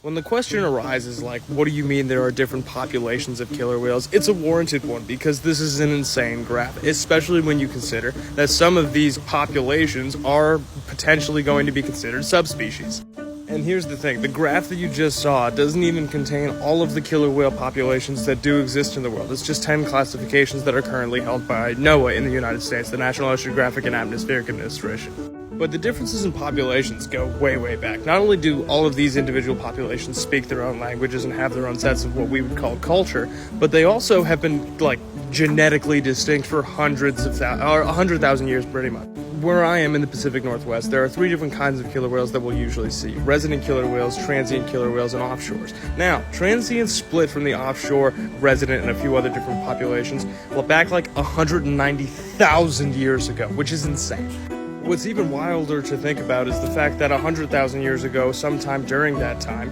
When the question arises, like, what do you mean there are different populations of killer whales? It's a warranted one because this is an insane graph, especially when you consider that some of these populations are potentially going to be considered subspecies. And here's the thing, the graph that you just saw doesn't even contain all of the killer whale populations that do exist in the world. It's just 10 classifications that are currently held by NOAA in the United States, the National Oceanographic and Atmospheric Administration. But the differences in populations go way, way back. Not only do all of these individual populations speak their own languages and have their own sets of what we would call culture, but they also have been, like, genetically distinct for hundreds of or 100,000 years pretty much. Where I am in the Pacific Northwest, there are 3 different kinds of killer whales that we'll usually see. Resident killer whales, transient killer whales, and offshores. Now, transient split from the offshore, resident, and a few other different populations, well, back like 190,000 years ago, which is insane. What's even wilder to think about is the fact that 100,000 years ago, sometime during that time,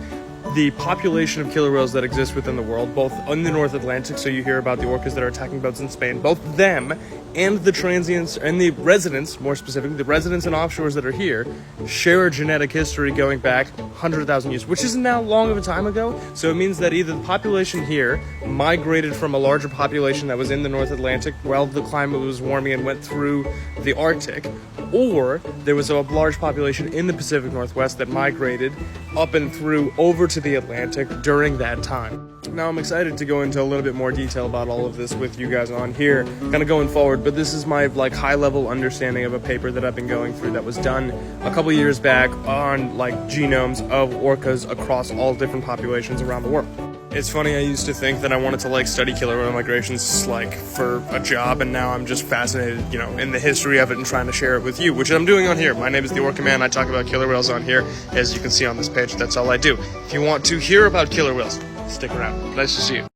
the population of killer whales that exist within the world, both in the North Atlantic, so you hear about the orcas that are attacking boats in Spain, both them and the transients and the residents, more specifically, the residents and offshores that are here, share a genetic history going back 100,000 years, which isn't that long of a time ago. So it means that either the population here migrated from a larger population that was in the North Atlantic while the climate was warming and went through the Arctic, or there was a large population in the Pacific Northwest that migrated up and through over to the Atlantic during that time. Now I'm excited to go into a little bit more detail about all of this with you guys on here, kind of going forward, but this is my high-level understanding of a paper that I've been going through that was done a couple years back on genomes of orcas across all different populations around the world. It's funny, I used to think that I wanted to study killer whale migrations for a job, and now I'm just fascinated, in the history of it and trying to share it with you, which I'm doing on here. My name is The Orca Man. I talk about killer whales on here. As you can see on this page, that's all I do. If you want to hear about killer whales, stick around. Nice to see you.